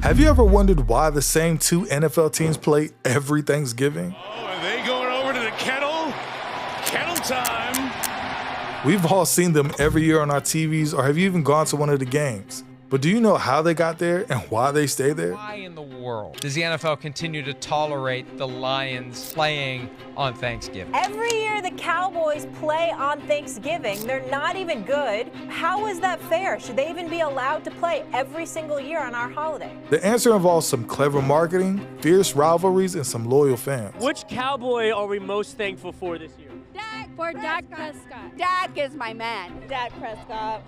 Have you ever wondered why the same two NFL teams play every Thanksgiving? Oh, are they going over to the kettle? Kettle time! We've all seen them every year on our TVs, or have you even gone to one of the games? But do you know how they got there and why they stay there? Why in the world does the NFL continue to tolerate the Lions playing on Thanksgiving? Every year the Cowboys play on Thanksgiving. They're not even good. How is that fair? Should they even be allowed to play every single year on our holiday? The answer involves some clever marketing, fierce rivalries, and some loyal fans. Which Cowboy are we most thankful for this year? Dak Prescott. Dak is my man. Dak Prescott.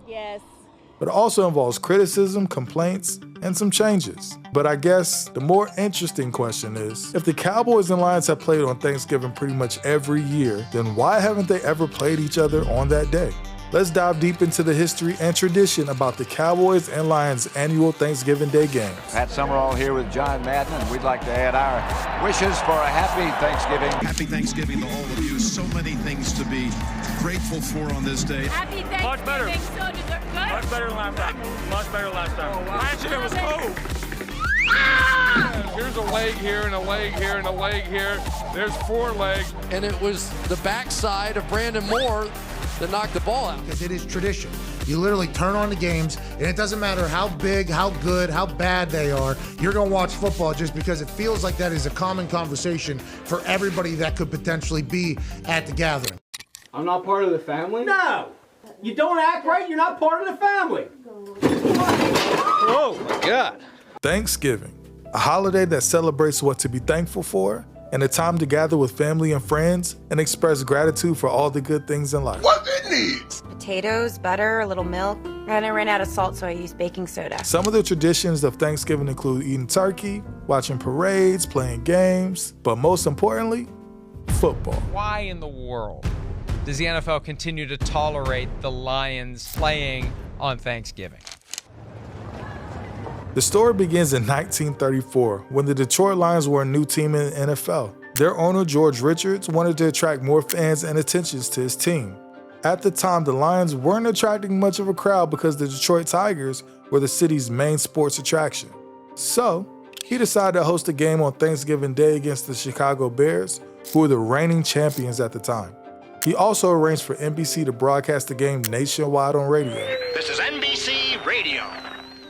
Yes. But it also involves criticism, complaints, and some changes. But I guess the more interesting question is, if the Cowboys and Lions have played on Thanksgiving pretty much every year, then why haven't they ever played each other on that day? Let's dive deep into the history and tradition about the Cowboys and Lions annual Thanksgiving Day games. Pat Summerall here with John Madden, and we'd like to add our wishes for a happy Thanksgiving. Happy Thanksgiving to all of you. So many things to be grateful for on this day. Happy Thanksgiving. Much better. Good? Much better than last time. Much better last time. Oh, wow. Last year it was cold. Here's a leg here and a leg here and a leg here. There's 4 legs. And it was the backside of Brandon Moore that knocked the ball out. Because it is tradition. You literally turn on the games, and it doesn't matter how big, how good, how bad they are, you're going to watch football just because it feels like that is a common conversation for everybody that could potentially be at the gathering. I'm not part of the family? No! You don't act right, you're not part of the family. Oh my God. Thanksgiving, a holiday that celebrates what to be thankful for, and a time to gather with family and friends and express gratitude for all the good things in life. What they need? Potatoes, butter, a little milk. And I ran out of salt, so I used baking soda. Some of the traditions of Thanksgiving include eating turkey, watching parades, playing games, but most importantly, football. Why in the world does the NFL continue to tolerate the Lions playing on Thanksgiving? The story begins in 1934 when the Detroit Lions were a new team in the NFL. Their owner, George Richards, wanted to attract more fans and attentions to his team. At the time, the Lions weren't attracting much of a crowd because the Detroit Tigers were the city's main sports attraction. So, he decided to host a game on Thanksgiving Day against the Chicago Bears, who were the reigning champions at the time. He also arranged for NBC to broadcast the game nationwide on radio. This is NBC Radio.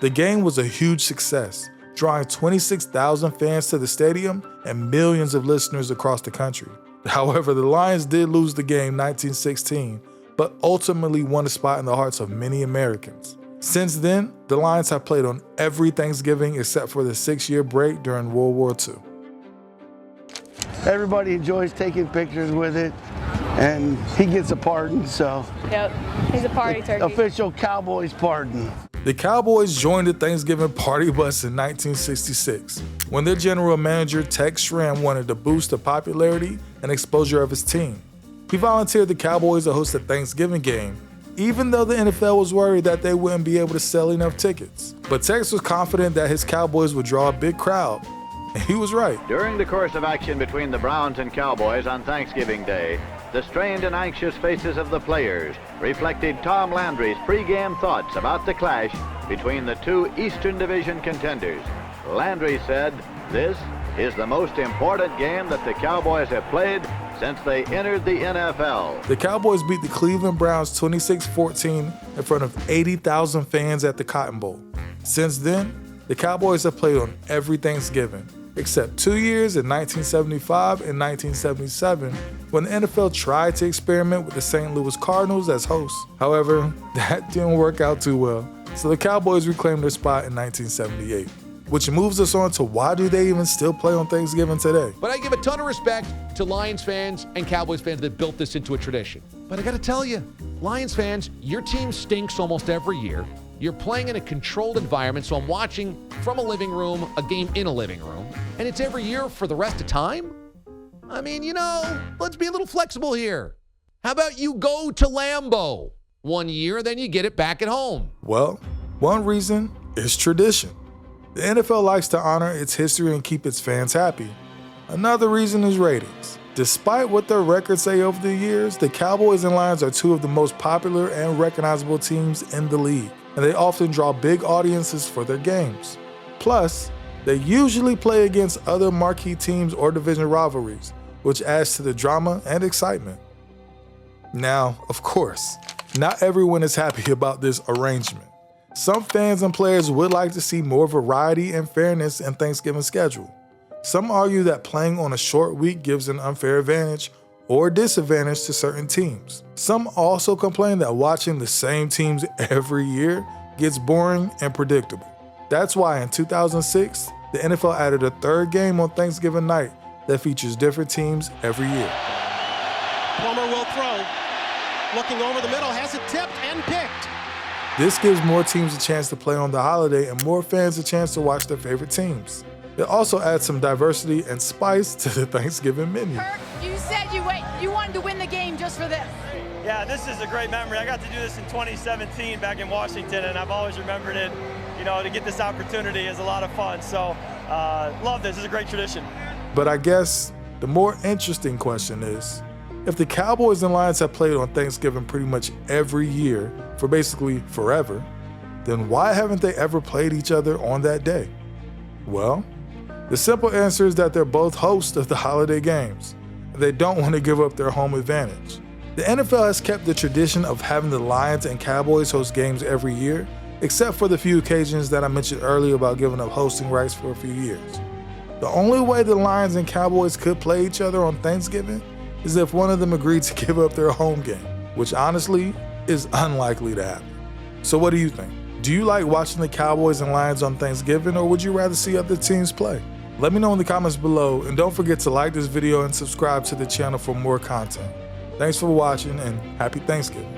The game was a huge success, drawing 26,000 fans to the stadium and millions of listeners across the country. However, the Lions did lose the game 1916, but ultimately won a spot in the hearts of many Americans. Since then, the Lions have played on every Thanksgiving except for the 6-year break during World War II. Everybody enjoys taking pictures with it, and he gets a pardon, so. Yep, he's a party turkey. Official Cowboys pardon. The Cowboys joined the Thanksgiving party bus in 1966 when their general manager Tex Schramm wanted to boost the popularity and exposure of his team. He volunteered the Cowboys to host a Thanksgiving game, even though the NFL was worried that they wouldn't be able to sell enough tickets. But Tex was confident that his Cowboys would draw a big crowd, and he was right. During the course of action between the Browns and Cowboys on Thanksgiving Day, the strained and anxious faces of the players reflected Tom Landry's pre-game thoughts about the clash between the two Eastern Division contenders. Landry said, "This is the most important game that the Cowboys have played since they entered the NFL." The Cowboys beat the Cleveland Browns 26-14 in front of 80,000 fans at the Cotton Bowl. Since then, the Cowboys have played on every Thanksgiving, except 2 years in 1975 and 1977 when the NFL tried to experiment with the St. Louis Cardinals as hosts. However, that didn't work out too well, so the Cowboys reclaimed their spot in 1978. Which moves us on to why do they even still play on Thanksgiving today? But I give a ton of respect to Lions fans and Cowboys fans that built this into a tradition. But I gotta tell you, Lions fans, your team stinks almost every year. You're playing in a controlled environment, so I'm watching from a living room, a game in a living room, and it's every year for the rest of time? I mean, let's be a little flexible here. How about you go to Lambeau 1 year, then you get it back at home? Well, one reason is tradition. The NFL likes to honor its history and keep its fans happy. Another reason is ratings. Despite what their records say over the years, the Cowboys and Lions are two of the most popular and recognizable teams in the league. and they often draw big audiences for their games. Plus, they usually play against other marquee teams or division rivalries, which adds to the drama and excitement. Now, of course, not everyone is happy about this arrangement. Some fans and players would like to see more variety and fairness in Thanksgiving schedule. Some argue that playing on a short week gives an unfair advantage or disadvantage to certain teams. Some also complain that watching the same teams every year gets boring and predictable. That's why in 2006, the NFL added a third game on Thanksgiving night that features different teams every year. Plummer will throw. Looking over the middle, has it tipped and picked. This gives more teams a chance to play on the holiday and more fans a chance to watch their favorite teams. It also adds some diversity and spice to the Thanksgiving menu. Kirk, you said you wanted to win the game just for this. Yeah, this is a great memory. I got to do this in 2017 back in Washington, and I've always remembered it. You know, to get this opportunity is a lot of fun. So, love this. It's a great tradition. But I guess the more interesting question is, if the Cowboys and Lions have played on Thanksgiving pretty much every year for basically forever, then why haven't they ever played each other on that day? Well, the simple answer is that they're both hosts of the holiday games, and they don't want to give up their home advantage. The NFL has kept the tradition of having the Lions and Cowboys host games every year, except for the few occasions that I mentioned earlier about giving up hosting rights for a few years. The only way the Lions and Cowboys could play each other on Thanksgiving is if one of them agreed to give up their home game, which honestly is unlikely to happen. So what do you think? Do you like watching the Cowboys and Lions on Thanksgiving, or would you rather see other teams play? Let me know in the comments below, and don't forget to like this video and subscribe to the channel for more content. Thanks for watching, and happy Thanksgiving.